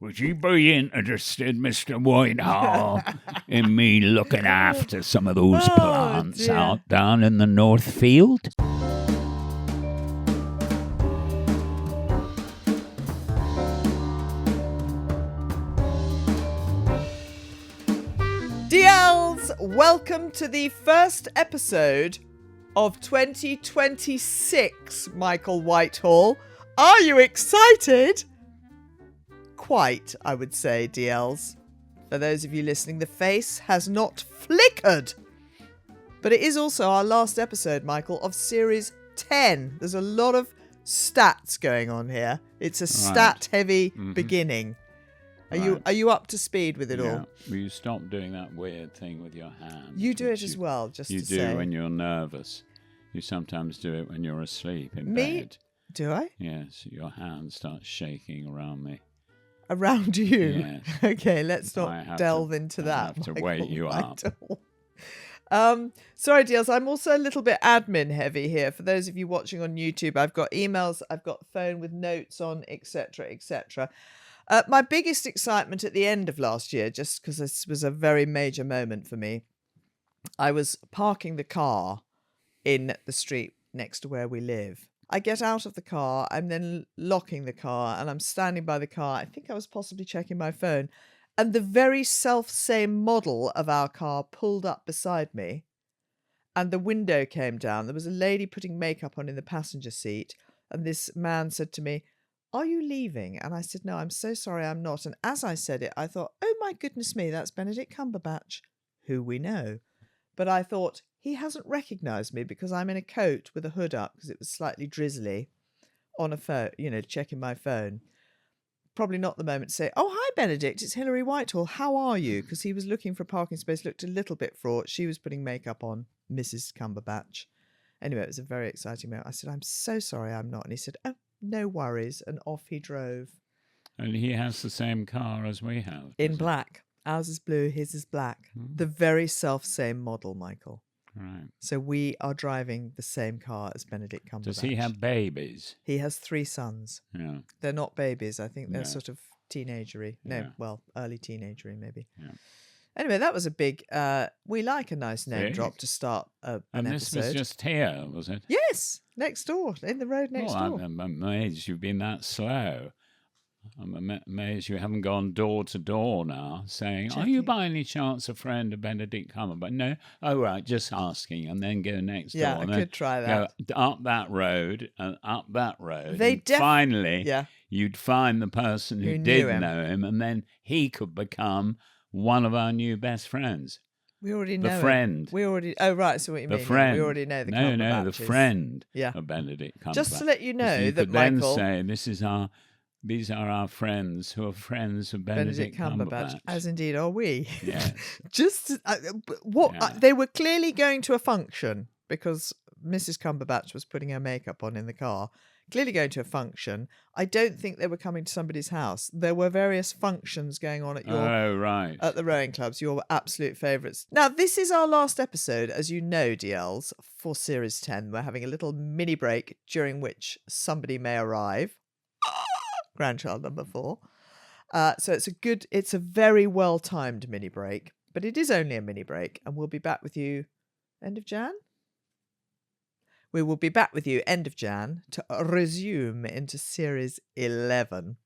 would you be interested, Mr. Whitehall, in me looking after some of those plants out down in the North Field? DLs, welcome to the first episode of 2026, Michael Whitehall. Are you excited? Quite, I would say, DLs. For those of you listening, the face has not flickered. But it is also our last episode, Michael, of Series 10. There's a lot of stats going on here. It's a stat-heavy beginning. Are you up to speed with it all? Will you stop doing that weird thing with your hand? You do it as well, just to say. You do when you're nervous. You sometimes do it when you're asleep in bed. Do I? Yes, your hand starts shaking around me. Around you? Yes. Okay, let's not delve into that. I have to wake you up. Sorry, deals. I'm also a little bit admin heavy here. For those of you watching on YouTube, I've got emails, I've got phone with notes on, etc., etc. My biggest excitement at the end of last year, just because this was a very major moment for me, I was parking the car in the street next to where we live. I get out of the car, I'm then locking the car, and I'm standing by the car. I think I was possibly checking my phone, and the very self-same model of our car pulled up beside me, and the window came down. There was a lady putting makeup on in the passenger seat, and this man said to me, "Are you leaving?" And I said, "No, I'm so sorry, I'm not." And as I said it, I thought, oh my goodness me, that's Benedict Cumberbatch, who we know. But I thought, he hasn't recognised me because I'm in a coat with a hood up because it was slightly drizzly on a phone, checking my phone. Probably not the moment to say, "Oh, hi, Benedict, it's Hilary Whitehall. How are you?" Because he was looking for a parking space, looked a little bit fraught. She was putting makeup on, Mrs. Cumberbatch. Anyway, it was a very exciting moment. I said, "I'm so sorry, I'm not." And he said, "Oh, no worries," and off he drove. And he has the same car as we have. In black. Ours is blue, his is black. The very self-same model, Michael. Right. So we are driving the same car as Benedict Cumberbatch. Does he have babies? He has 3 sons. Yeah. They're not babies. I think they're sort of teenagery. Early teenagery maybe. Yeah. Anyway, that was a big... we like a nice name drop to start an episode. And this was just here, was it? Yes, next door, in the road next door. I'm amazed you've been that slow. I'm amazed you haven't gone door to door now saying, "Are you by any chance a friend of Benedict Cumberbatch?" No? Oh, right, just asking. And then go next door. Yeah, I could try that. Go up that road and up that road. Finally, you'd find the person who did know him, and then he could become one of our new best friends. We already know the friend. We already. Oh, right. So what you mean? The friend. We already know the Cumberbatches. No, the friend of Benedict Cumberbatch. Just to let you know that Michael. Then say, these are our friends who are friends of Benedict Cumberbatch. As indeed are we. Yes. They were clearly going to a function because Mrs. Cumberbatch was putting her makeup on in the car. Clearly going to a function. I don't think they were coming to somebody's house. There were various functions going on at at the rowing clubs, your absolute favourites. Now, this is our last episode, as you know, DLs, for Series 10. We're having a little mini break during which somebody may arrive. Grandchild number 4. So it's a very well-timed mini break, but it is only a mini break, and we'll be back with you end of Jan? We will be back with you end of Jan to resume into Series 11.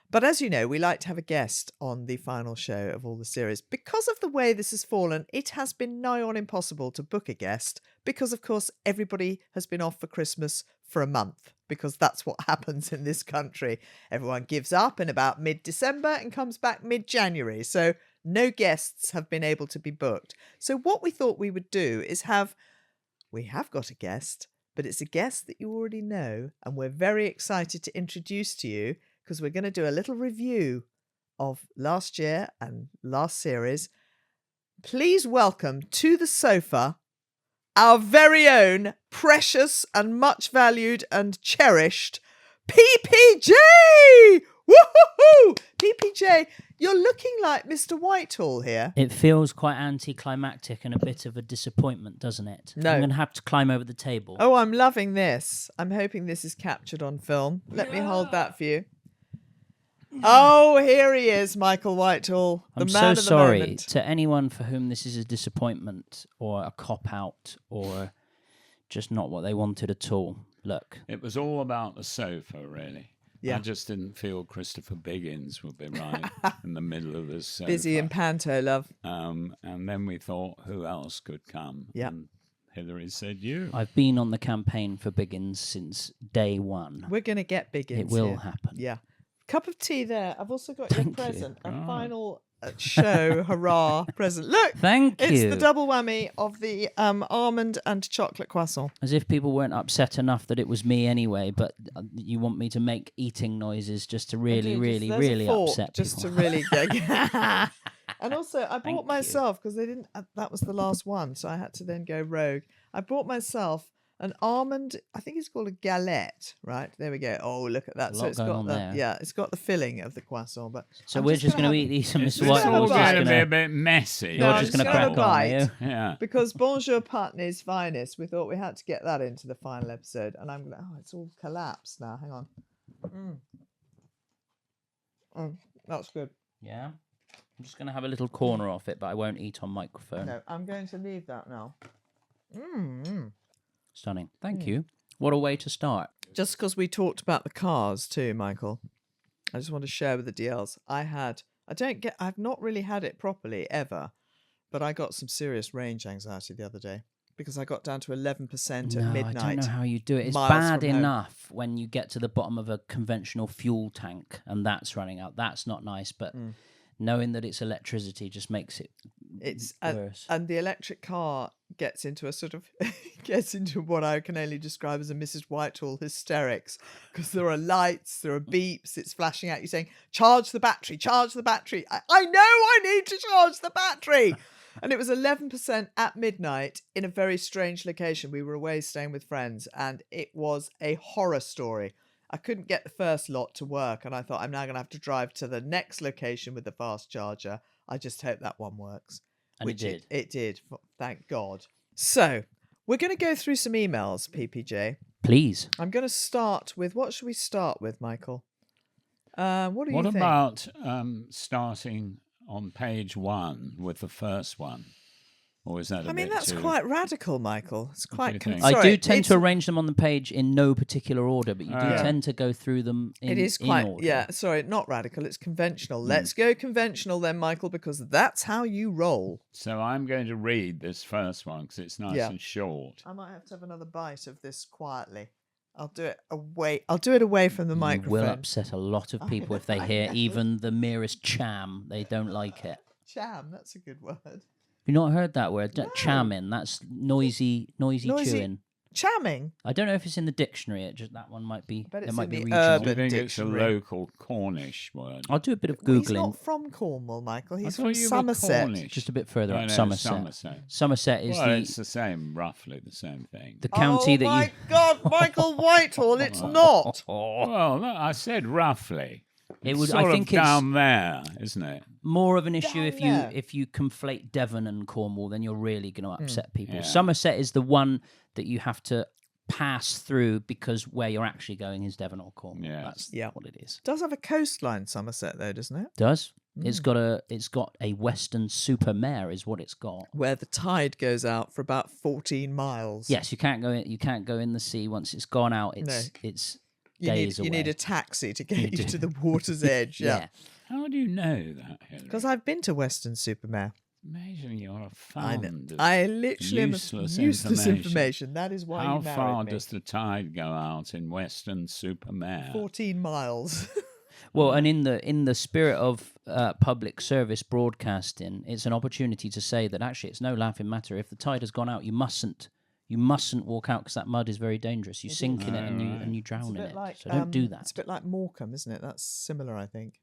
But as you know, we like to have a guest on the final show of all the series. Because of the way this has fallen, it has been nigh on impossible to book a guest because, of course, everybody has been off for Christmas for a month because that's what happens in this country. Everyone gives up in about mid-December and comes back mid-January. So no guests have been able to be booked. So what we thought we would do is we have got a guest, but it's a guest that you already know, and we're very excited to introduce to you because we're going to do a little review of last year and last series. Please welcome to the sofa our very own precious and much valued and cherished PPJ! Woohoo! PPJ, you're looking like Mr. Whitehall here. It feels quite anticlimactic and a bit of a disappointment, doesn't it? No. I'm going to have to climb over the table. Oh, I'm loving this. I'm hoping this is captured on film. Let me hold that for you. Oh, here he is, Michael Whitehall, the I'm man so of the sorry moment. to anyone for whom this is a disappointment or a cop-out or just not what they wanted at all. Look. It was all about the sofa, really. Yeah. I just didn't feel Christopher Biggins would be right in the middle of the sofa. Busy in panto, love. And then we thought, who else could come? Yeah. And Hilary said you. I've been on the campaign for Biggins since day one. We're going to get Biggins. It will here. happen. Yeah. Cup of tea there. I've also got Thank your you. present. A God. final show, hurrah present. Look, Thank it's you. the double whammy of the almond and chocolate croissant. As if people weren't upset enough that it was me anyway, but you want me to make eating noises just to really, really, There's really a fork upset just people. to really go. And also, I Thank bought you. myself, because they didn't. That was the last one, so I had to then go rogue. I bought myself an almond. I think it's called a galette, right? There we go. Oh, look at that. A So lot it's going got on the there. it's got the filling of the croissant. But So I'm we're just going to have- eat these, and It's Mr. just Whitehall's a just bite. going going to be a to... bit messy. No, You're I'm just going to just gonna crack on, are you? Yeah. because Bonjour Putney's finest, we thought we had to get that into the final episode, and I'm gonna. Oh, it's all collapsed now. Hang on. That's good. Yeah? I'm just going to have a little corner off it, but I won't eat on microphone. No, I'm going to leave that now. Stunning. Thank you. What a way to start. Just because we talked about the cars too, Michael, I just want to share with the DLs. I've not really had it properly ever, but I got some serious range anxiety the other day because I got down to 11% at midnight. I don't know how you do it. It's miles bad from home. enough when you get to the bottom of a conventional fuel tank and that's running out. That's not nice, but knowing that it's electricity just makes it worse. And the electric car gets into a sort of gets into what I can only describe as a Mrs Whitehall hysterics, because there are lights, there are beeps, it's flashing at you saying, charge the battery, charge the battery. I know I need to charge the battery. And it was 11% at midnight in a very strange location. We were away staying with friends, and it was a horror story. I couldn't get the first lot to work, and I thought, I'm now going to have to drive to the next location with the fast charger. I just hope that one works. And it did. It did. Thank God. So we're going to go through some emails, PPJ. Please. I'm going to start with, what should we start with, Michael? What do you What think? about starting on page 1 with the first one? Or is that a I mean, bit that's too... quite radical, Michael. It's What do you quite... think? I do tend to it's- arrange them on the page in no particular order, but you do Yeah. tend to go through them in, It is in quite, order. yeah, sorry, not radical, it's conventional. Hmm. Let's go conventional then, Michael, because that's how you roll. So I'm going to read this first one because it's nice Yeah. and short. I might have to have another bite of this quietly. I'll do it away from the You microphone. will upset a lot of people if they hear even the merest cham. They don't like it. Cham, that's a good word. You not heard that word? Chamming. That's noisy Noisy. chewing. Chamming? I don't know if it's in the dictionary. That one might be. bet It it's might in be the regional. Do you think it's a dictionary. local Cornish word? I'll do a bit of Well, he's googling. not from Cornwall, Michael. He's I from thought you were Somerset. Cornish. Just a bit further Oh, up, no, Somerset. Somerset is Well, it's the same, roughly the same thing. the county Oh that my you. God, Michael Whitehall, it's not. Well, no, I said roughly. It It's would. sort I think of it's down there, isn't it? more of an issue Down if there. you conflate Devon and Cornwall, then you're really going to upset people. Yeah. Somerset is the one that you have to pass through because where you're actually going is Devon or Cornwall. Yes. That's Yeah. what it is. Does have a coastline, Somerset, though, doesn't it? Does it's got a western super mare is what it's got. Where the tide goes out for about 14 miles. Yes, you can't go in. You can't go in the sea once it's gone out. It's No. it's You need, days you need away. a taxi to get You you do. to the water's edge. Yeah. How do you know that, Hilary? Because I've been to Western Supermare. Imagine you're a I know. fond of I literally am useless useless information. information. That is why How you married far me. does the tide go out in Western Supermare? 14 miles. Well, and in the spirit of public service broadcasting, it's an opportunity to say that actually it's no laughing matter. If the tide has gone out, you mustn't walk out because that mud is very dangerous. You sink in it and you It's a drown in bit it. like, So don't do It's that. a bit like Morecambe, isn't it? That's similar, I think.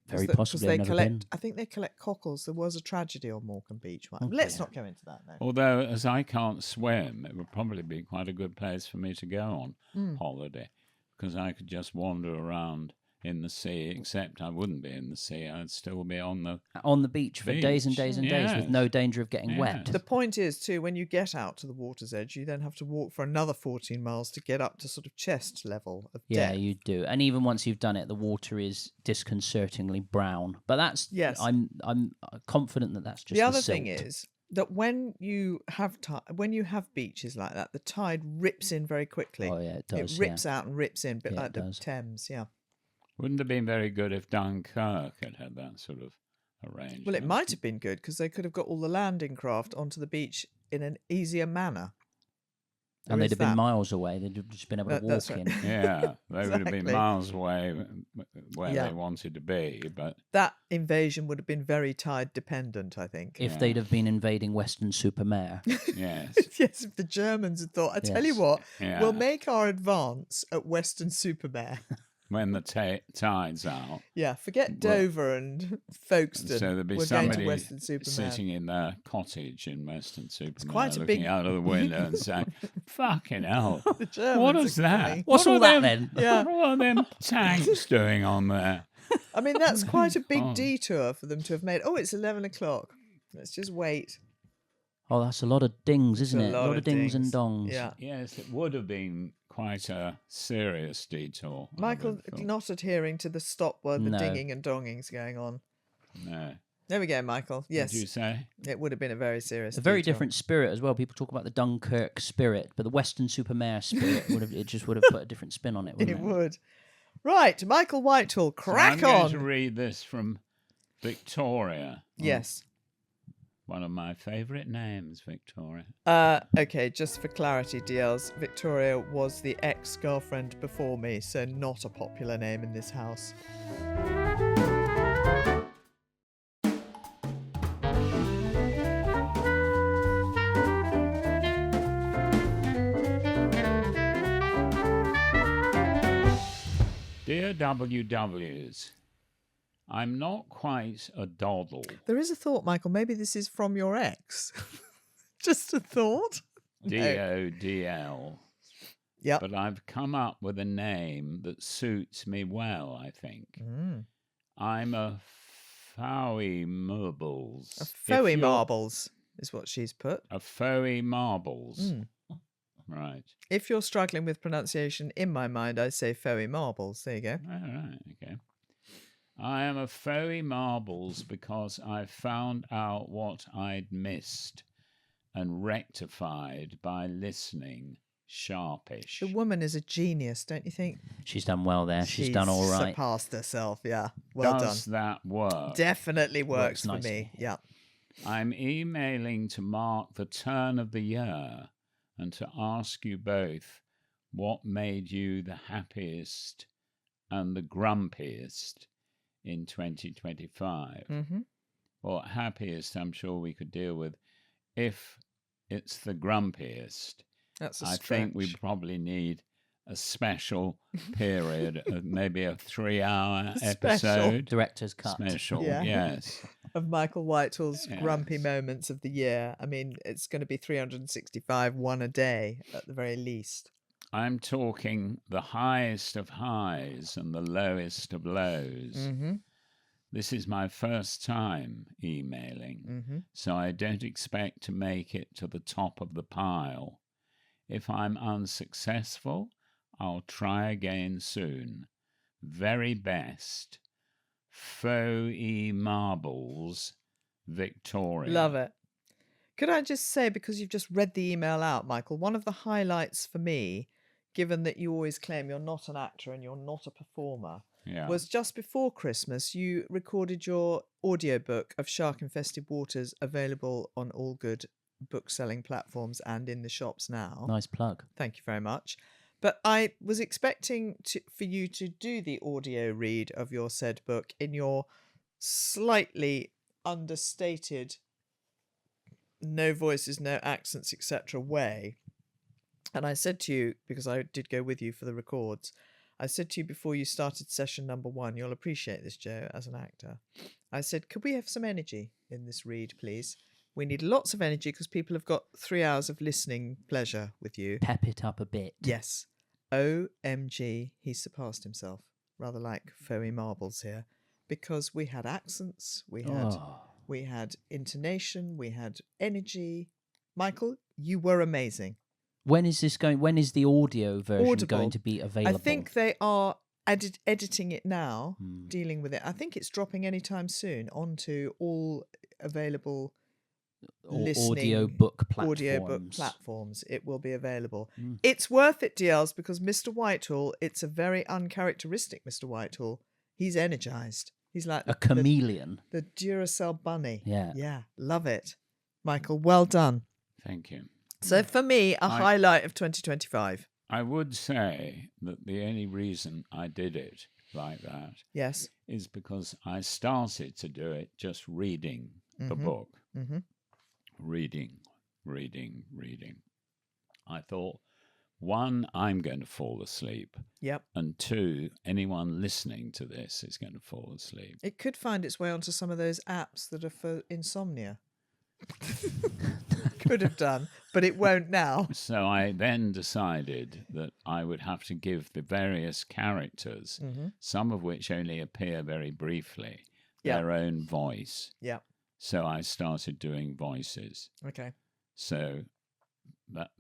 Very 'Cause possibly. they I've never collect. been. I think they collect cockles. There was a tragedy on Morecambe Beach. Okay. Let's not go into that now. Although, as I can't swim, it would probably be quite a good place for me to go on Hmm. holiday because I could just wander around in the sea, except I wouldn't be in the sea. I'd still be on the beach for days and days and days with Yes. no danger of getting wet. Yes. The point is, too, when you get out to the water's edge, you then have to walk for another 14 miles to get up to sort of chest level of Yeah, depth. you do. And even once you've done it, the water is disconcertingly brown. But that's Yes. I'm confident that that's just The other silt. thing is that when you have beaches like that, the tide rips in very quickly. Oh yeah, it does. It rips out and rips in, a bit Yeah, like it the does. Thames. Yeah. Wouldn't have been very good if Dunkirk had that sort of arrangement. Well, it might have been good because they could have got all the landing craft onto the beach in an easier manner. And There they'd is have been that. miles away. They'd have just been able to That's walk right. in. Yeah, they would have been Exactly. miles away where Yeah. they wanted to be, but That invasion would have been very tide dependent, I think. If Yeah. they'd have been invading Western-super-Mare. yes. Yes, if the Germans had thought, I tell you Yes. what, Yeah. we'll make our advance at Western-super-Mare. When the tide's out. Yeah, forget Well, Dover and Folkestone. So there'd be We're going to somebody Western-super-Mare. sitting in their cottage in Western Superman, quite a looking big- out of the window and saying, "Fucking hell, The Germans what are is that? coming. What's What all are that them- then? Yeah. What are them tanks doing on there?" I mean, that's quite a big Oh. detour for them to have made. Oh, it's 11 o'clock. Let's just wait. Oh, that's a lot of dings, isn't a it? A lot lot of of dings and dings. dongs. Yeah. Yes, it would have been quite a serious detour. I Michael would have thought. not adhering to the stop where the No. dinging and donging's going on. No. There we go, Michael. Yes, Did you say? it would have been a very serious It's a very detour. different spirit as well. People talk about the Dunkirk spirit, but the Western-super-Mare spirit would have just put a different spin on it, wouldn't It it? would. Right, Michael Whitehall, So crack I'm going on. to read this from Victoria. Yes. One of my favourite names, Victoria. Okay, just for clarity, DLs, Victoria was the ex-girlfriend before me, so not a popular name in this house. Dear WWs, I'm not quite a doddle. There is a thought, Michael, maybe this is from your ex. Just a thought. DODL. Yep. But I've come up with a name that suits me well, I think. Mm. I'm a Fowie Marbles. A If Fowie you're- Marbles is what she's put. A Fowie Marbles. Mm. Right. If you're struggling with pronunciation, in my mind, I say Fowie Marbles. There you go. All right. Okay. I am a Fowie Marbles because I found out what I'd missed and rectified by listening sharpish. The woman is a genius, don't you think? She's done well there. She's done all right. Surpassed herself, yeah. Well Does done. that work? Definitely works Works for me. nicely. Yeah. I'm emailing to mark the turn of the year and to ask you both what made you the happiest and the grumpiest in 2025. Mm-hmm. Well, happiest, I'm sure we could deal with. If it's the grumpiest, That's a I stretch. think we probably need a special period of maybe a 3-hour Special. episode. Director's cut. Special, Yeah. yes. Of Michael Whitehall's grumpy Yes. moments of the year. I mean, it's going to be 365, one a day at the very least. I'm talking the highest of highs and the lowest of lows. Mm-hmm. This is my first time emailing, Mm-hmm. so I don't expect to make it to the top of the pile. If I'm unsuccessful, I'll try again soon. Very best, Fowie Marbles, Victoria. Love it. Could I just say, because you've just read the email out, Michael, one of the highlights for me, given that you always claim you're not an actor and you're not a performer, Yeah. was just before Christmas, you recorded your audiobook of Shark Infested Waters, available on all good book-selling platforms and in the shops now. Nice plug. Thank you very much. But I was expecting for you to do the audio read of your said book in your slightly understated, no voices, no accents, etc. way. And I said to you, because I did go with you for the records, I said to you before you started session number 1, you'll appreciate this, Joe, as an actor. I said, could we have some energy in this read, please? We need lots of energy because people have got 3 hours of listening pleasure with you. Pep it up a bit. Yes. OMG, he surpassed himself. rather like foamy marbles here, because we had accents, we had intonation, we had energy. Michael, you were amazing. When is this going? When is the audio version Audible. going to be available? I think they are editing it now, dealing with it. I think it's dropping anytime soon onto all available audiobook platforms. It will be available. It's worth it, DLs, because Mr. Whitehall, it's a very uncharacteristic Mr. Whitehall. He's energized. He's like a chameleon. The Duracell bunny. Yeah. Yeah. Love it. Michael, well done. Thank you. So for me, a highlight of 2025. I would say that the only reason I did it like that Yes. is because I started to do it just reading the book. Mm-hmm. Reading. I thought, one, I'm going to fall asleep. Yep. And two, anyone listening to this is going to fall asleep. It could find its way onto some of those apps that are for insomnia. Could have done, but it won't now. So I then decided that I would have to give the various characters, some of which only appear very briefly, their own voice. Yeah. So I started doing voices. Okay. So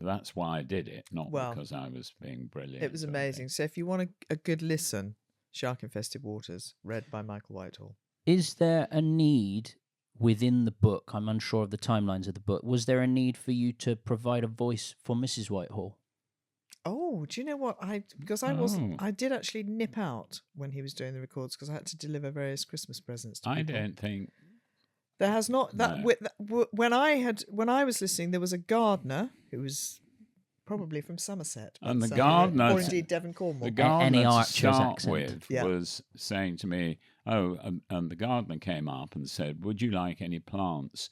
that's why I did it, not because I was being brilliant. It was amazing. So if you want a good listen, Shark Infested Waters, read by Michael Whitehall. Is there a need within the book? I'm unsure of the timelines of the book. Was there a need for you to provide a voice for Mrs. Whitehall? Oh, do you know what? I did actually nip out when he was doing the records because I had to deliver various Christmas presents to people. I don't think there has not that. No. When I was listening, there was a gardener who was probably from Somerset, and the gardener, or indeed Devon, Cornwall. The gardener Any to Archer's start accent. with Yeah. was saying to me, and the gardener came up and said, "Would you like any plants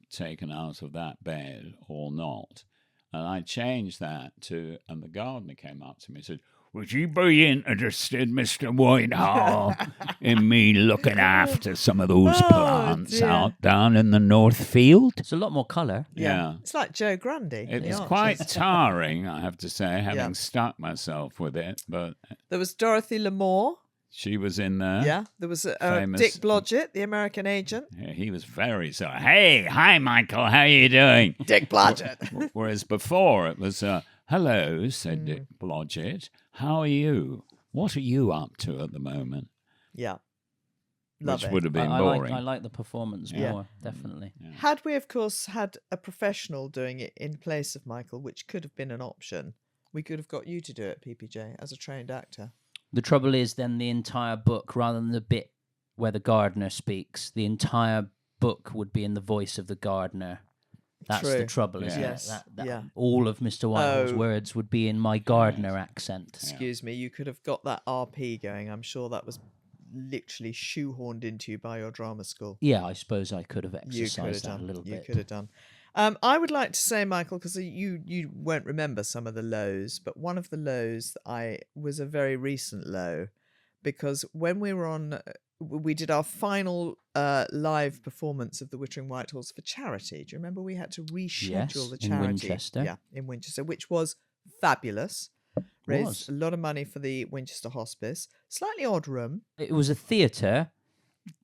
taken out of that bed or not?" And I changed that to, and the gardener came up to me and said, "Would you be interested, Mr. Whitehall, in me looking after some of those plants dear. out down in the North Field?" It's a lot more colour. Yeah. It's like Joe Grundy. It the was Archers. quite tiring, I have to say, having Yeah. stuck myself with it, but There was Dorothy L'Amour. she was in there. Yeah. There was Famous- Dick Blodgett, the American agent. Yeah, he was very so. Hey, hi, Michael. How are you doing? Dick Blodgett. Whereas before it was, hello, said Dick Blodgett. How are you? What are you up to at the moment? Yeah. Love Which it. would have been I boring. like the performance more, definitely. Had we, of course, had a professional doing it in place of Michael, which could have been an option, we could have got you to do it, PPJ, as a trained actor. The trouble is then the entire book, rather than the bit where the gardener speaks, the entire book would be in the voice of the gardener. That's the True. trouble, isn't Yes. it? That Yeah. all of Mr. Whitehall's Oh. words would be in my gardener accent. Excuse me, you could have got that RP going. I'm sure that was literally shoehorned into you by your drama school. Yeah, I suppose I could have You could have exercised that done. a little You bit. could have done. I would like to say, Michael, because you won't remember some of the lows, but one of the lows was a very recent low, because when we were on, we did our final live performance of the Wittering Whitehalls for charity. Do you remember we had to reschedule Yes, the in charity? Winchester. Yeah, in Winchester, which was fabulous. Raised Was. a lot of money for the Winchester Hospice. Slightly odd room It was a theatre,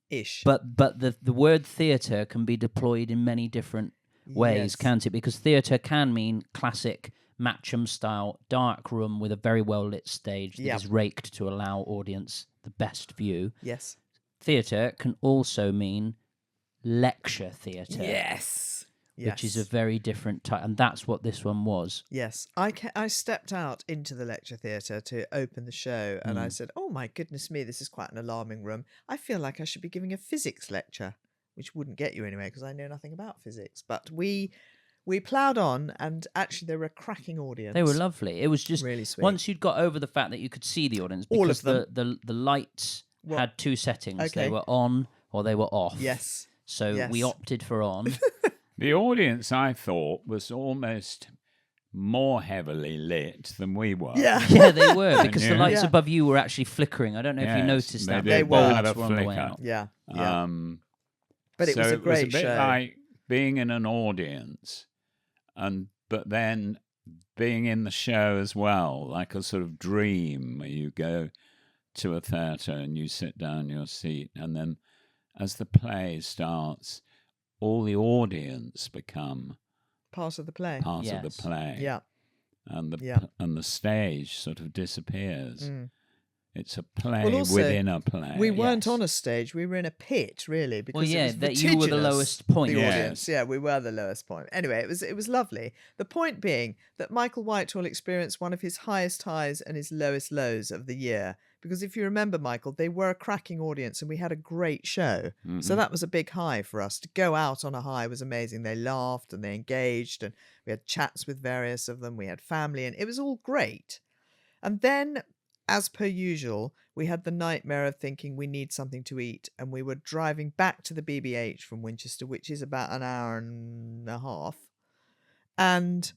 ish. but the word theatre can be deployed in many different ways, Yes. can't it? Because theatre can mean classic Matcham style dark room with a very well lit stage that is raked to allow audience the best view. Yes. Theatre can also mean lecture theatre. Yes. Which is a very different type, and that's what this one was. Yes, I stepped out into the lecture theatre to open the show, and I said, "Oh my goodness me, this is quite an alarming room. I feel like I should be giving a physics lecture," which wouldn't get you anywhere because I know nothing about physics. But we ploughed on, and actually they were a cracking audience. They were lovely. It was just Really sweet. once you'd got over the fact that you could see the audience, All because of them. the lights had two settings. They Okay. were on or they were off. Yes. So we Yes. opted for on. The audience, I thought, was almost more heavily lit than we were. Yeah. Yeah, they were, because the Yeah. lights Yeah. above you were actually flickering. I don't know if you Yes, noticed that. they They did. were. Had a bulbs were on the way flicker. out. Yeah. Yeah. But it so was a it great was a bit show. like being in an audience, but then being in the show as well, like a sort of dream where you go to a theatre and you sit down in your seat, and then as the play starts, all the audience become Part of the play. part of the Yes. play. Yeah. And the Yeah. and the stage sort of disappears. Mm. It's a play Well, also, within a play. We weren't Yes. on a stage. We were in a pit, really, because Well, yeah, it was that you were the vertiginous, lowest point. The Yes. audience, yeah, we were the lowest point. Anyway, it was lovely. The point being that Michael Whitehall experienced one of his highest highs and his lowest lows of the year. Because if you remember, Michael, they were a cracking audience and we had a great show. Mm-hmm. So that was a big high for us. To go out on a high was amazing. They laughed and they engaged, and we had chats with various of them. We had family, and it was all great. And then, as per usual, we had the nightmare of thinking we need something to eat, and we were driving back to the BBH from Winchester, which is about an hour and a half. And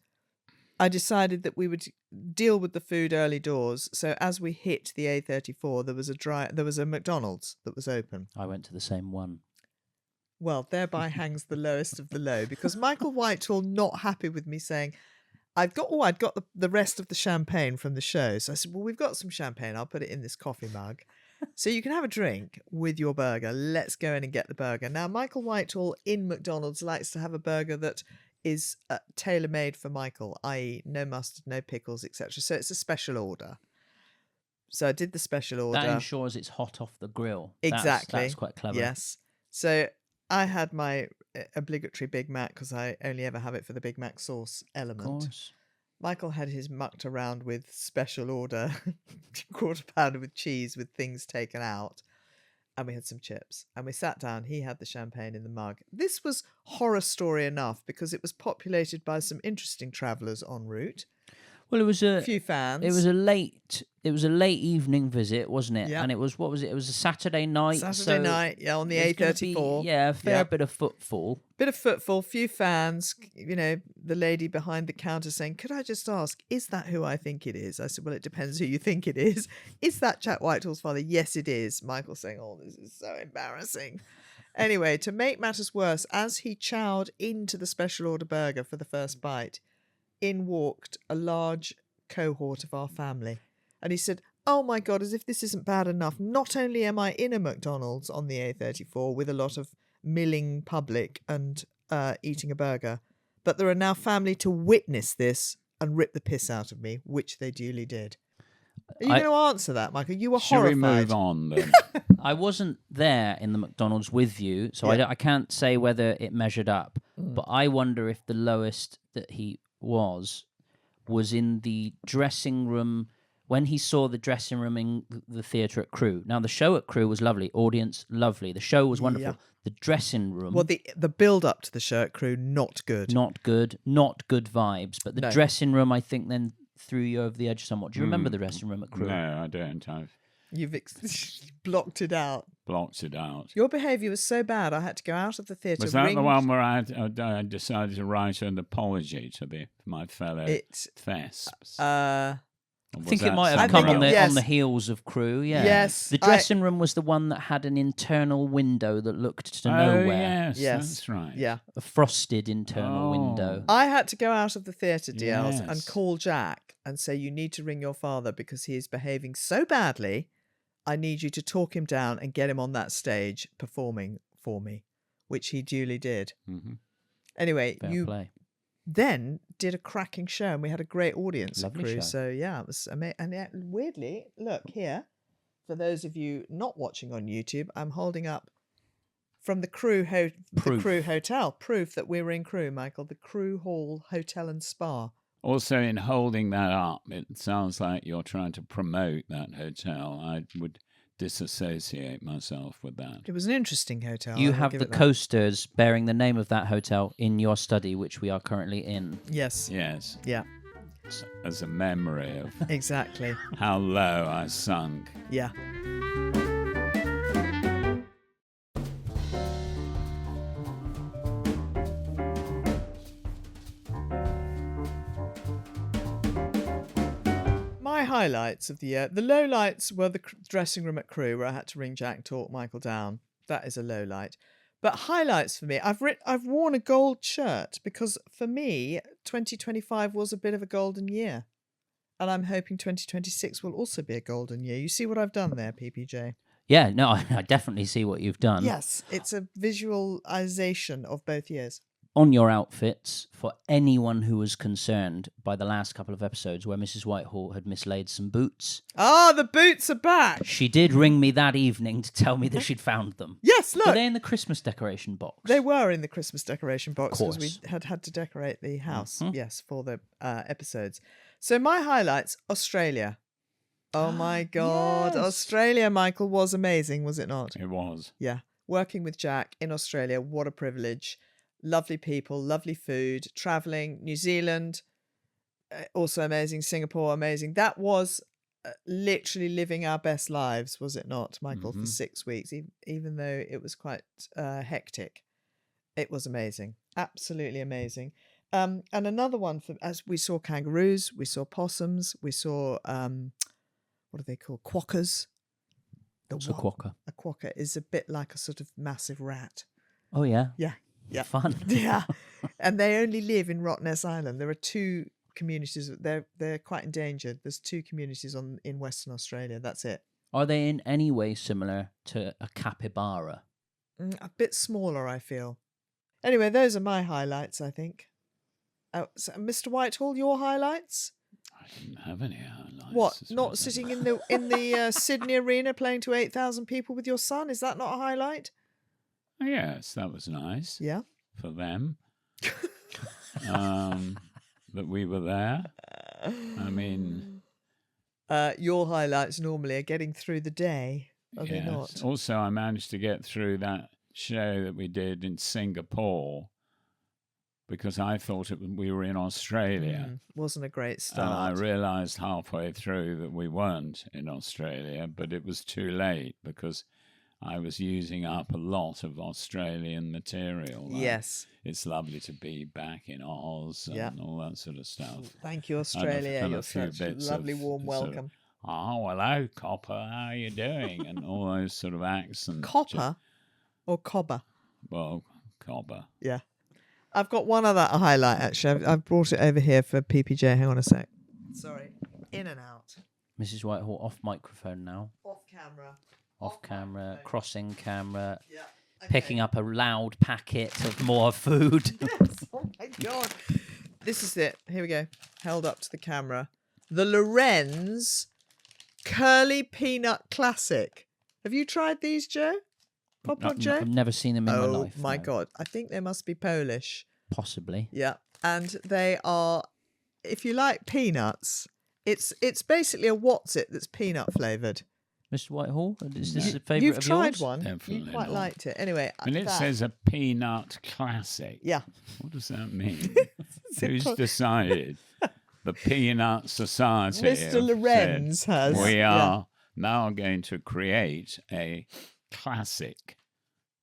I decided that we would deal with the food early doors. So as we hit the A34, there was a McDonald's that was open. I went to the same one. Well, thereby hangs the lowest of the low, because Michael Whitehall, not happy with me saying, I'd got the rest of the champagne from the show. So I said, well, we've got some champagne. I'll put it in this coffee mug. So you can have a drink with your burger. Let's go in and get the burger. Now, Michael Whitehall in McDonald's likes to have a burger that is tailor-made for Michael, i.e. no mustard, no pickles, etc. So it's a special order. So I did the special order. That ensures it's hot off the grill. Exactly. That's quite clever. Yes. So I had my obligatory Big Mac, because I only ever have it for the Big Mac sauce Of element. course. Michael had his mucked around with special order quarter pounder with cheese with things taken out. And we had some chips. And we sat down. He had the champagne in the mug. This was horror story enough, because it was populated by some interesting travellers en route. Well, it was A few fans. It was a late evening visit, wasn't it? Yeah. And it was, what was it? It was a Saturday night. Saturday night, yeah, on the there's gonna be, A34. yeah, a fair Yeah. bit of footfall. Bit of footfall, few fans, the lady behind the counter saying, could I just ask, is that who I think it is? I said, well, it depends who you think it is. Is that Jack Whitehall's father? Yes, it is. Michael saying, oh, this is so embarrassing. Anyway, to make matters worse, as he chowed into the special order burger for the first bite, in walked a large cohort of our family. And he said, oh my God, as if this isn't bad enough. Not only am I in a McDonald's on the A34 with a lot of milling public and eating a burger, but there are now family to witness this and rip the piss out of me, which they duly did. Are you going to answer that, Michael? You were Shall horrified. we move on then? I wasn't there in the McDonald's with you, so Yeah. I can't say whether it measured up. But I wonder if the lowest that he was in the dressing room, when he saw the dressing room in the theatre at Crewe. Now, the show at Crewe was lovely. Audience, lovely. The show was wonderful. Yeah. The dressing room... Well, the build-up to the shirt crew, not good. Not good. Not good vibes. But the No. dressing room, I think, then threw you over the edge somewhat. Do you remember the dressing room at Crewe? No, I don't. I've You've blocked it out. blocked it out. Your behaviour was so bad, I had to go out of the theatre. Was that the one where I decided to write an apology to my fellow thesps? I think it might have come on the heels of Crewe, yeah. Yes. The dressing room was the one that had an internal window that looked to nowhere. Yes, that's right. Yeah. A frosted internal window. I had to go out of the theatre, DLs, and Yes. call Jack and say, you need to ring your father because he is behaving so badly. I need you to talk him down and get him on that stage performing for me, which he duly did. Mm-hmm. Anyway, Fair you play. then did a cracking show and we had a great audience Lovely at Crewe. show. So yeah, it was amazing. And yeah, weirdly, look here, for those of you not watching on YouTube, I'm holding up from the Crewe Hotel, proof that we were in Crewe, Michael, the Crewe Hall Hotel and Spa. Also, in holding that up, it sounds like you're trying to promote that hotel. I would disassociate myself with that. It was an interesting hotel. You I will have give the it that. coasters bearing the name of that hotel in your study, which we are currently in. Yes. Yes, Yeah, as a memory of exactly. how low I sunk. Yeah. My highlights of the year. The lowlights were the dressing room at Crewe, where I had to ring Jack, talk Michael down. That is a low light. But highlights for me, I've worn a gold shirt because for me, 2025 was a bit of a golden year. And I'm hoping 2026 will also be a golden year. You see what I've done there, PPJ? Yeah, no, I definitely see what you've done. Yes, it's a visualization of both years. On your outfits, for anyone who was concerned by the last couple of episodes where Mrs. Whitehall had mislaid some boots, The boots are back. she did ring me that evening to tell me that she'd found them. Yes, Were look. they in the Christmas decoration box? They were in the Christmas decoration box because we Course. had to decorate the house, Mhm. yes, for the episodes. So my highlights, Australia. Oh my God. Yes. Australia, Michael, was amazing, was it not? It was. Yeah. Working with Jack in Australia, what a privilege. Lovely people, lovely food, travelling, New Zealand, also amazing, Singapore, amazing. That was literally living our best lives, was it not, Michael, for 6 weeks, even though it was quite hectic. It was amazing, absolutely amazing. And another one, as we saw kangaroos, we saw possums, we saw, what are they called, quokkas. What's a quokka? A quokka is a bit like a sort of massive rat. Oh, yeah. Yeah. Yeah. Fun. Yeah. And they only live in Rottnest Island. There are 2 communities. They're quite endangered. There's 2 communities in Western Australia. That's it. Are they in any way similar to a capybara? A bit smaller, I feel. Anyway, those are my highlights, I think. So, Mr. Whitehall, your highlights? I didn't have any highlights. What? as Not far as I sitting know. in the Sydney Arena playing to 8,000 people with your son? Is that not a highlight? Yes, that was nice Yeah. for them. That we were there. I mean, Your highlights normally are getting through the day, are they yes. not? Also, I managed to get through that show that we did in Singapore because I thought we were in Australia. Wasn't a great And I start. realised halfway through that we weren't in Australia, but it was too late because I was using up a lot of Australian material. Yes. It's lovely to be back in Oz and all that sort of stuff. Thank you, And Australia. a You're few such a bits lovely, of warm sort of, welcome. oh, hello, Copper, how are you doing? And all those sort of accents. Copper or cobber? Well, Copper. Yeah. I've got one other highlight, actually. I've brought it over here for PPJ. Hang on a sec. Sorry. In and out. Mrs. Whitehall off microphone now. Off camera. Off camera, crossing camera, Yeah. picking up a loud packet of more food. Yes. Oh my God. This is it. Here we go. Held up to the camera. The Lorenz Curly Peanut Classic. Have you tried these, Joe? Pop Joe? I've never seen them in my life. My no. God. I think they must be Polish. Possibly. Yeah. And they are, if you like peanuts, it's basically a What's-It that's peanut flavoured. Mr. Whitehall, is this a You've favourite of tried yours? one. Definitely You quite not. liked it. Anyway, And it that- says a peanut classic. Yeah. What does that mean? It's a Who's co- decided? The Peanut Society. Mr. have Lorenz said, has. We Yeah. are now going to create a classic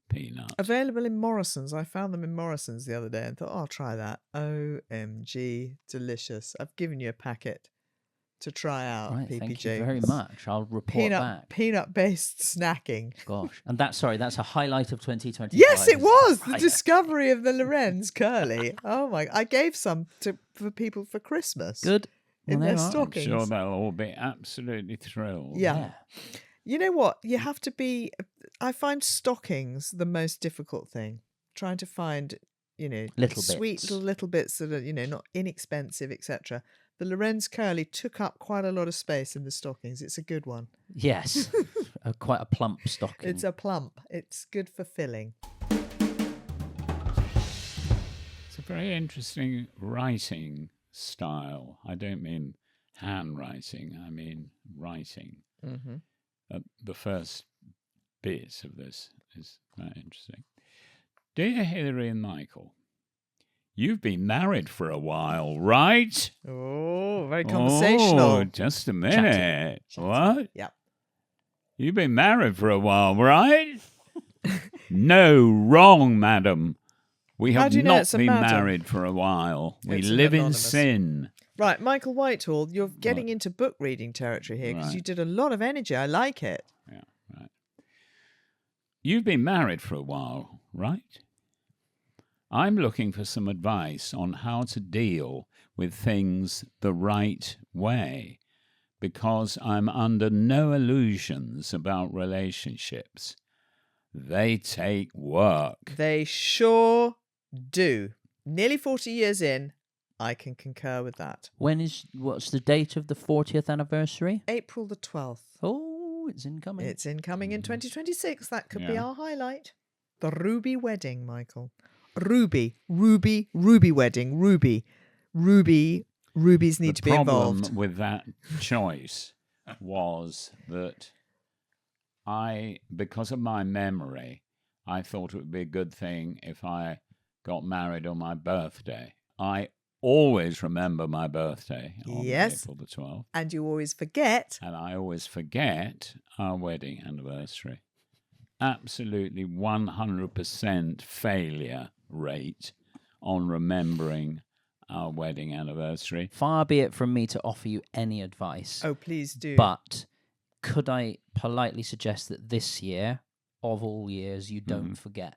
peanut. Available in Morrison's. I found them in Morrison's the other day and thought, I'll try that. OMG, delicious. I've given you a packet to try out, Right, PPJ. thank you very much. I'll report back. Peanut-based snacking. Gosh. And that's a highlight of 2025. Yes, it was the Right. discovery of the Lorenz Curly. Oh my! I gave some for people for Christmas. Good. In Well, their there are. stockings. Sure, they'll all be absolutely thrilled. Yeah. You know what? You have to be. I find stockings the most difficult thing. Trying to find, Little sweet bits. little bits that are, not inexpensive, etc. The Lorenz Curly took up quite a lot of space in the stockings. It's a good one. Yes. Quite a plump stocking. It's a plump. It's good for filling. It's a very interesting writing style. I don't mean handwriting, I mean writing. Mm-hmm. The first bit of this is quite interesting. Dear Hilary and Michael, you've been married for a while, right? Oh, very conversational. Oh, just a minute. Chatty. What? Yeah. You've been married for a while, right? No, wrong, madam. We How have do you know not it's a been madam? married for a while. We It's live in anonymous. sin. Right, Michael Whitehall, you're getting into book reading territory here because Right. you did a lot of energy. I like it. Yeah, right. You've been married for a while, right? I'm looking for some advice on how to deal with things the right way, because I'm under no illusions about relationships. They take work. They sure do. Nearly 40 years in, I can concur with that. What's the date of the 40th anniversary? April the 12th. Oh, it's incoming. It's incoming in 2026. That could be Yeah. our highlight. The Ruby wedding, Michael. Ruby wedding. Rubies need to be The involved. problem with that choice was that because of my memory, I thought it would be a good thing if I got married on my birthday. I always remember my birthday on Yes. April the 12th. And you always forget. And I always forget our wedding anniversary. Absolutely 100% failure rate on remembering our wedding anniversary. Far be it from me to offer you any advice. Oh, please do. But could I politely suggest that this year, of all years, you don't forget?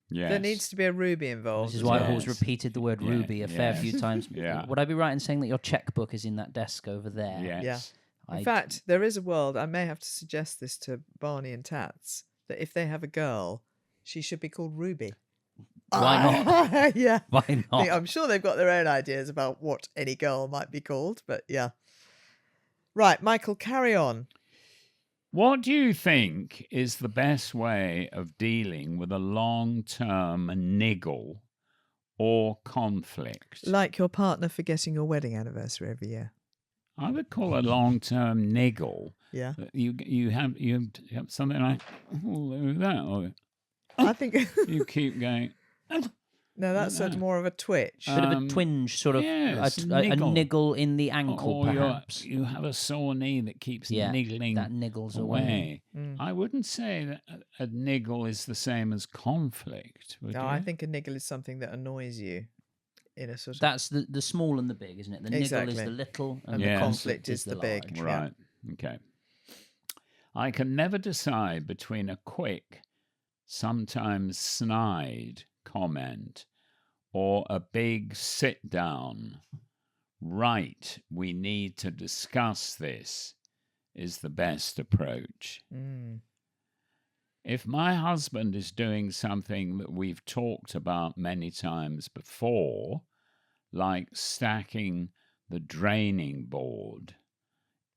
Yes. There needs to be a Ruby involved. Mrs. Whitehall's Yes. repeated the word Yeah, Ruby a fair yes. few times. Yeah. Would I be right in saying that your checkbook is in that desk over there? Yes. In fact, there is a world, I may have to suggest this to Barney and Tats, that if they have a girl, she should be called Ruby. Why not? Yeah. Why not? I'm sure they've got their own ideas about what any girl might be called, but yeah. Right, Michael, carry on. What do you think is the best way of dealing with a long-term niggle or conflict? Like your partner forgetting your wedding anniversary every year. I would call a long-term niggle. Yeah. You have something like that, or I think you keep going. no, that's more of a twitch. Bit of a twinge, sort of yes, a niggle. niggle in the ankle, Or perhaps. you have a sore knee that keeps niggling that niggles away. Mm. I wouldn't say that a niggle is the same as conflict. Would No, you? I think a niggle is something that annoys you in a sort of... That's the small and the big, isn't it? The niggle Exactly. is the little, and Yes. the conflict is the big. large. Yeah. Right. Okay. I can never decide between a quick, sometimes snide comment or a big sit down. Right, we need to discuss this is the best approach. Mm. If my husband is doing something that we've talked about many times before, like stacking the draining board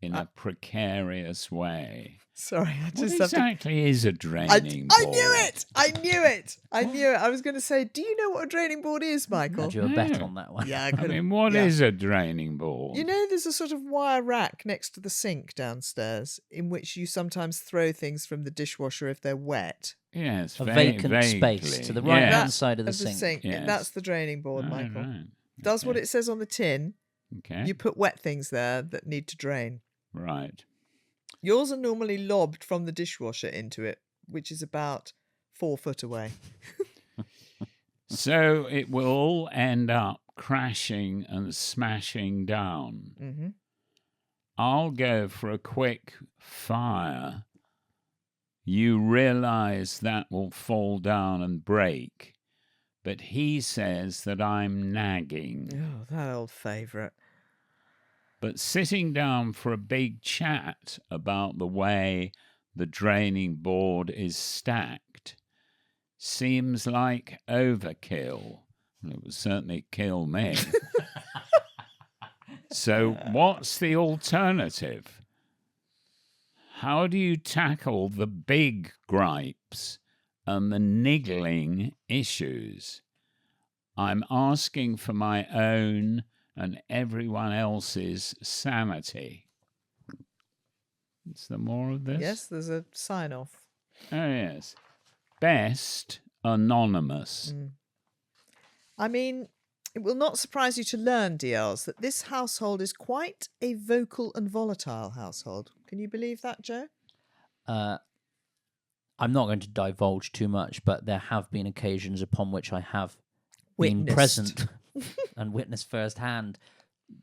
in a precarious way. Sorry, I What just have to... exactly is a draining I board? knew it! I knew it! I was going to say, do you know what a draining board is, Michael? Had you a bet No. on that one? Yeah, I I could have... mean, what is yeah. a draining board? You know, there's a sort of wire rack next to the sink downstairs in which you sometimes throw things from the dishwasher if they're wet. Yes, A vacant space vaguely. to the right-hand Yes. side of the Of sink. Yes. That's the draining board, Right, Michael. right. Does what Okay. it says on the tin. Okay. You put wet things there that need to drain. Right. Yours are normally lobbed from the dishwasher into it, which is about 4 foot away. So it will all end up crashing and smashing down. Mm-hmm. I'll go for a quick fire. You realize that will fall down and break, but he says that I'm nagging. Oh, that old favourite. But sitting down for a big chat about the way the draining board is stacked seems like overkill. It would certainly kill me. So what's the alternative? How do you tackle the big gripes and the niggling issues? I'm asking for my own and everyone else's sanity. Is there more of this? Yes, there's a sign off. Oh, yes. Best anonymous. I mean, it will not surprise you to learn, DLs, that this household is quite a vocal and volatile household. Can you believe that, Joe? I'm not going to divulge too much, but there have been occasions upon which I have been Witnessed. present and witnessed firsthand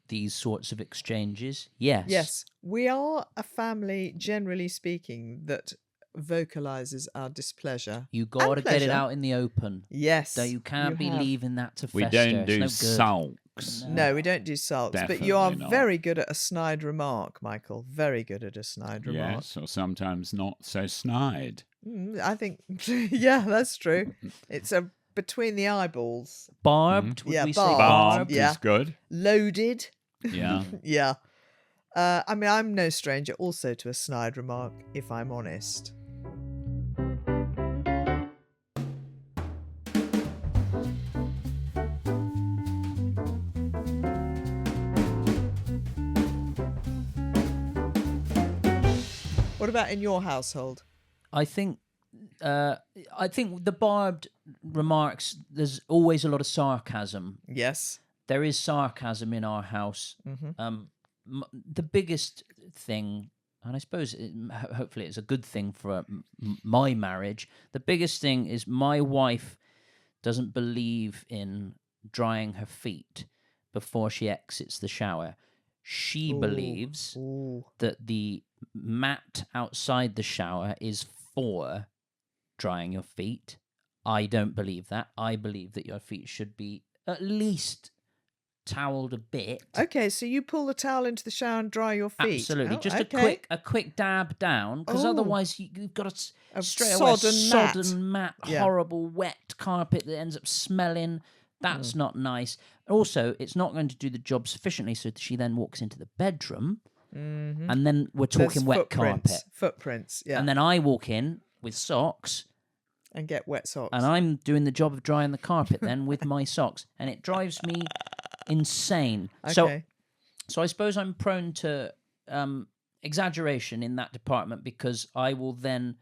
these sorts of exchanges. Yes. Yes, we are a family, generally speaking, that vocalizes our displeasure. You got to get it pleasure. out in the open. Yes. So you can't be have. leaving that to We fester. don't do It's no good. sulks. No, we don't do sulks, but you are Definitely not. very good at a snide remark, Michael. Very good at a snide remark. Yes, or sometimes not so snide. I think, yeah, that's true. It's a between the eyeballs, Barbed, would Yeah, we say barbed. Barbed Yeah. is good. loaded. Yeah. Yeah. I mean, I'm no stranger also to a snide remark, if I'm honest. What about in your household? I think the barbed remarks, there's always a lot of sarcasm. Yes. There is sarcasm in our house. The biggest thing, and I suppose hopefully it's a good thing for my marriage, the biggest thing is my wife doesn't believe in drying her feet before she exits the shower. She believes that the mat outside the shower is for drying your feet. I don't believe that. I believe that your feet should be at least toweled a bit. Okay, so you pull the towel into the shower and dry your feet. Absolutely, Oh, just okay. a quick dab down, because Oh. otherwise you've got A straight away sodden mat. Yeah. horrible wet carpet that ends up smelling. That's not nice. Also, it's not going to do the job sufficiently, so she then walks into the bedroom, and then we're talking There's wet footprints. carpet, Footprints, yeah. and then I walk in with socks, And get wet socks. and I'm doing the job of drying the carpet then with my socks, and it drives me insane. Okay. So I suppose I'm prone to exaggeration in that department, because I will then,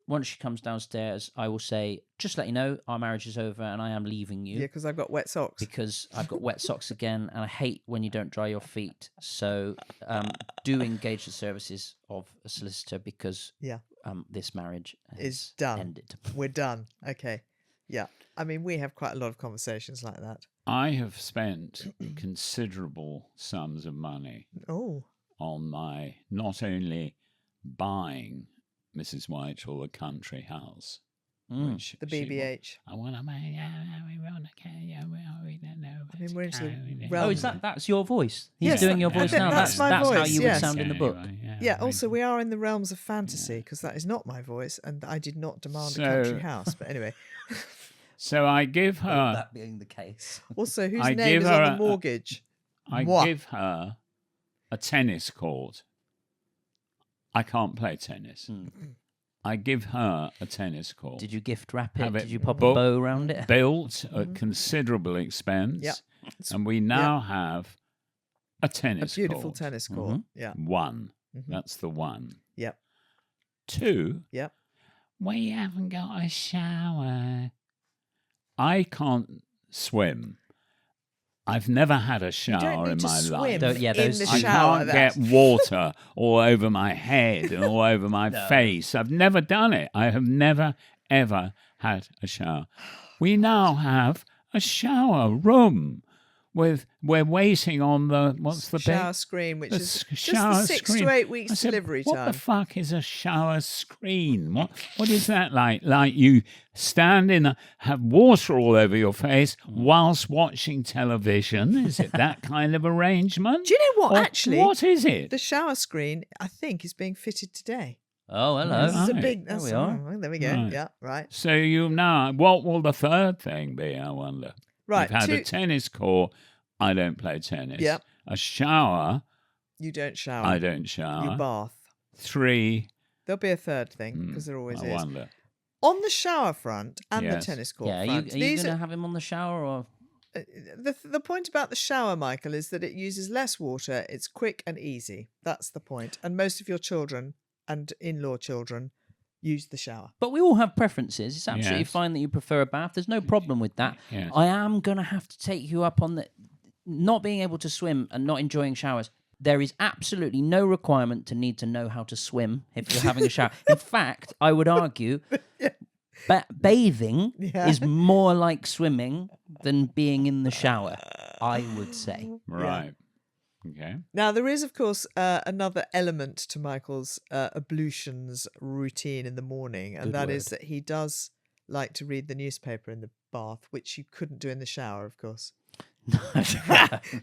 once she comes downstairs, I will say, just let you know, our marriage is over and I am leaving you. Yeah, because I've got wet socks. Because I've got wet socks again, and I hate when you don't dry your feet. So do engage the services of a solicitor, because Yeah. this marriage Is has done. ended. We're done. Okay. Yeah. I mean, we have quite a lot of conversations like that. I have spent considerable sums of money Oh. on my not only buying Mrs Whitehall a country house, which The she BBH. I want to buy. We want to. We don't know. I mean, we're into the Oh, realm. is that's your voice? He's Yes, doing your I voice think now. that's my how voice, you yes. would sound in the book. Yeah, also, we are in the realms of fantasy, because that is not my voice, and I did not demand a country house. But anyway. So I give her. That being the case. Also, whose I name give is on her the a- mortgage? I Moi. give her a tennis court. I can't play tennis. I give her a tennis court. Did you gift wrap it? Have Did it you pop a booked, bow around it? built at considerable expense? Yep. And we now have a A tennis beautiful court. tennis court. Yeah. One. That's the one. Yep. Two, Yep. we haven't got a shower. I can't swim. I've never had a You shower don't need in to my swim life. Don't- yeah, in those- the I shower. can't get water all over my head and all over my face. I've never done it. I have never, ever had a shower. We now have a shower room. We're waiting on the what's the shower bit? screen, which The is just shower the 6 screen. to 8 I weeks said, delivery what time. the fuck is a shower screen? What is that like? Like you stand in, have water all over your face whilst watching television? Is it that kind of arrangement? Do you know what? Or Actually, what is it? the shower screen, I think, is being fitted today. Oh, hello. This is a Right. big. There That's, we are. oh, there we go. Right. Yeah, right. So you now, what will the third thing be? I wonder. Right. You've had a tennis court. I don't play tennis. Yep. A shower. You don't shower. I don't shower. You bath. 3. There'll be a third thing, because there always I is. wonder. On the shower front and the Yes. tennis court Yeah, are front. you these going to have him on the shower, or? the point about the shower, Michael, is that it uses less water. It's quick and easy. That's the point. And most of your children and in-law children use the shower. But we all have preferences. It's absolutely Yes. fine that you prefer a bath. There's no problem with that. Yes. I am going to have to take you up on the not being able to swim and not enjoying showers. There is absolutely no requirement to need to know how to swim if you're having a shower. In fact, I would argue bathing Yeah. is more like swimming than being in the shower, I would say. Right. Okay. Now, there is, of course, another element to Michael's ablutions routine in the morning, and Good that is word. that he does like to read the newspaper in the bath, which you couldn't do in the shower, of course.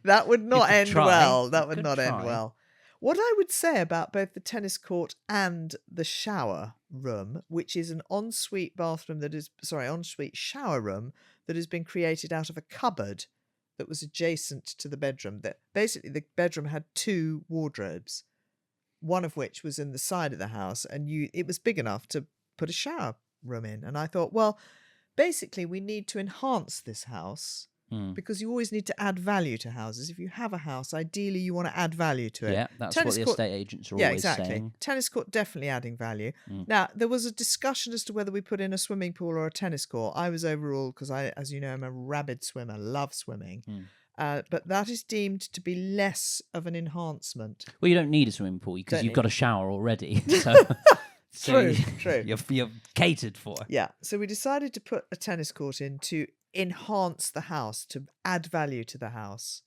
That would not could end try. well. That You would could not end try. well. What I would say about both the tennis court and the shower room, which is an ensuite bathroom ensuite shower room that has been created out of a cupboard that was adjacent to the bedroom. That basically the bedroom had two wardrobes, one of which was in the side of the house, and it was big enough to put a shower room in. And I thought, well, basically we need to enhance this house. Because you always need to add value to houses. If you have a house, ideally you want to add value to it. Yeah, that's Tennis what the court- estate agents are Yeah, always exactly. saying. Tennis court definitely adding value. Now, there was a discussion as to whether we put in a swimming pool or a tennis court. I was overruled because I, as you know, am a rabid swimmer, love swimming. But that is deemed to be less of an enhancement. Well, you don't need a swimming pool because Don't you've need got a shower already. So True. You're catered for. Yeah, so we decided to put a tennis court in to enhance the house, to add value to the house.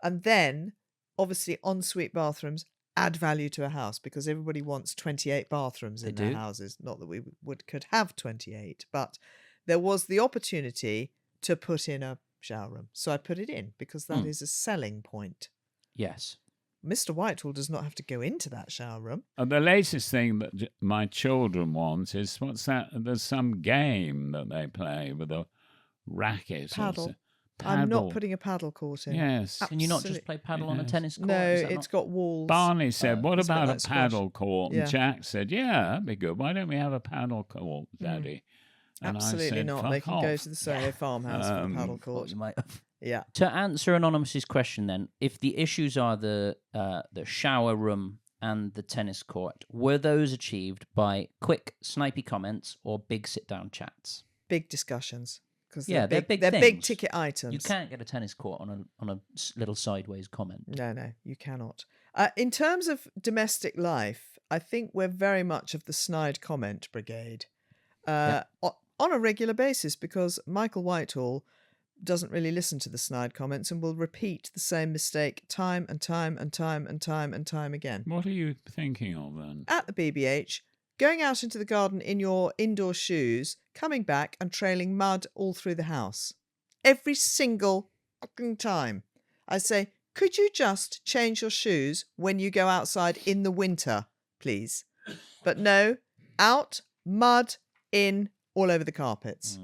And then, obviously, ensuite bathrooms add value to a house because everybody wants 28 bathrooms in their houses. Not that we could have 28, but there was the opportunity to put in a shower room. So I put it in because that is a selling point. Yes. Mr. Whitehall does not have to go into that shower room. The latest thing that my children want is, what's that? There's some game that they play with a racket. Paddle. Paddle. I'm not putting a paddle court in. Yes. Can you not just play paddle on a tennis court? No, Is that it's not- got walls. Barney said, what it's a bit about like a squash. paddle court? Yeah. And Jack said, yeah, that'd be good. Why don't we have a paddle court, Daddy? And Absolutely I said, not. "Fuck They can go off." to the Soho farmhouse for the paddle Thought court. you might have. Yeah. To answer Anonymous's question, then, if the issues are the shower room and the tennis court, were those achieved by quick, snipey comments or big sit-down chats? Big discussions. Because Yeah, they're big big things. ticket items. You can't get a tennis court on a little sideways comment. No, you cannot. In terms of domestic life, I think we're very much of the snide comment brigade on a regular basis, because Michael Whitehall doesn't really listen to the snide comments and will repeat the same mistake time and time and time and time and time again. What are you thinking of then? At the BBH, going out into the garden in your indoor shoes, coming back and trailing mud all through the house. Every single fucking time. I say, could you just change your shoes when you go outside in the winter, please? But no, out, mud, in, all over the carpets.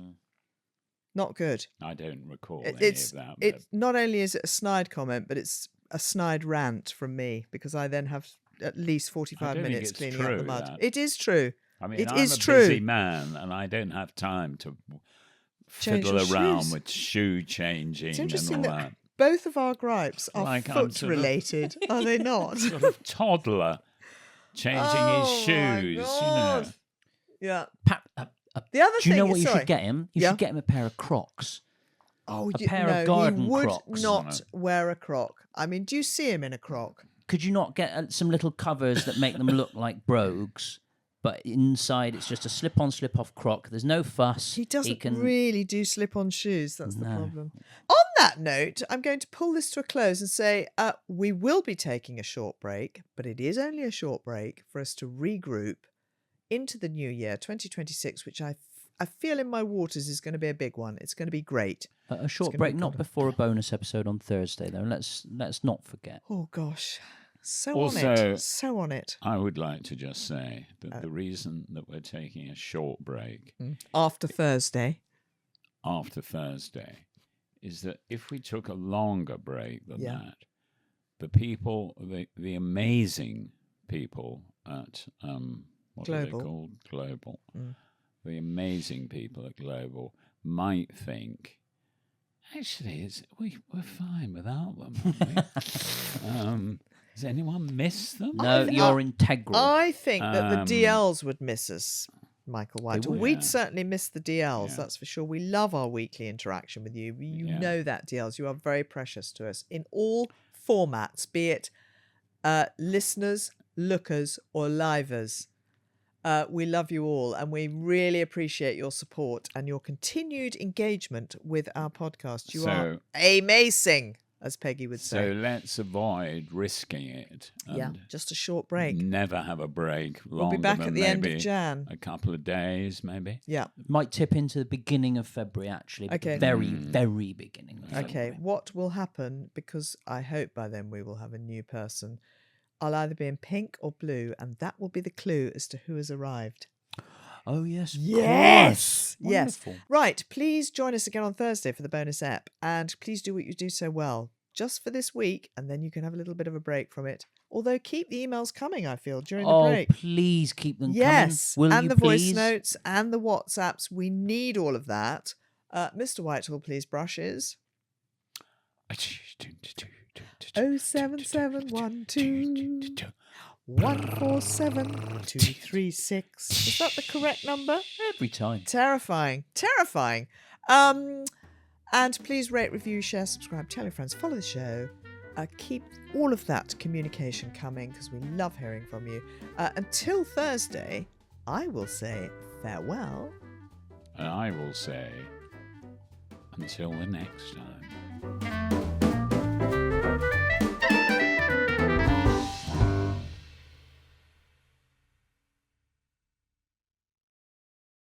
Not good. I don't recall It's any of that. it. Not only is it a snide comment, but it's a snide rant from me, because I then have at least 45 don't think minutes it's cleaning up the true, mud. that. It is true. I mean, It I'm is a true. busy man, and I don't have time to Change fiddle your around shoes. with shoe changing It's and interesting all that that. both of our gripes are Like I'm foot sort of- related, are they not? Sort of toddler changing his Oh, my shoes, God. Yeah. The other Do you thing know is, what you sorry. should get him? You Yeah. should get him a pair of Crocs. Oh, A pair of no, garden he would Crocs. not wear a croc. I mean, do you see him in a croc? Could you not get some little covers that make them look like brogues, but inside it's just a slip-on, slip-off Croc? There's no fuss. He doesn't can... really do slip-on shoes. That's the No. problem. On that note, I'm going to pull this to a close and say we will be taking a short break, but it is only a short break for us to regroup into the new year, 2026, which I feel in my waters is going to be a big one. It's going to be great. A short gonna break, be not good. before a bonus episode on Thursday, though. Let's not forget. Oh, gosh. So Also- on it. So on it. I would like to just say that the reason that we're taking a short break After Thursday. after Thursday is that if we took a longer break than Yeah. that, the people, the amazing people at what are they Global. called? Global. The amazing people at Global might think, actually, we're fine without them. aren't we? Does anyone miss them? No, you're integral. I think that the Um, DLs would miss us, Michael Whitehall. would. We'd Yeah. certainly miss the DLs, Yeah. that's for sure. We love our weekly interaction with you. You Yeah. know that, DLs. You are very precious to us in all formats, be it listeners, lookers, or livers. We love you all, and we really appreciate your support and your continued engagement with our podcast. You are So- amazing. as Peggy would So say. let's avoid risking it. Yeah, And just a short break. never have a break. We'll be back at the end of Jan. A couple of days, maybe. Yeah. Might tip into the beginning of February, actually. But Okay. the very, very beginning of Okay, February. what will happen, because I hope by then we will have a new person, I'll either be in pink or blue, and that will be the clue as to who has arrived. Oh, yes. of Yes! course. Yes. Wonderful. Right, please join us again on Thursday for the bonus ep, and please do what you do so well, just for this week, and then you can have a little bit of a break from it. Although keep the emails coming, I feel, during the break. Please keep them Yes, coming. Will and you the please? voice notes and the WhatsApps. We need all of that. Mr. Whitehall, please, brushes. 07712 147 236. Is that the correct number? Every time. Terrifying. And please rate, review, share, subscribe, tell your friends, follow the show. Keep all of that communication coming because we love hearing from you. Until Thursday, I will say farewell. And I will say, until the next time.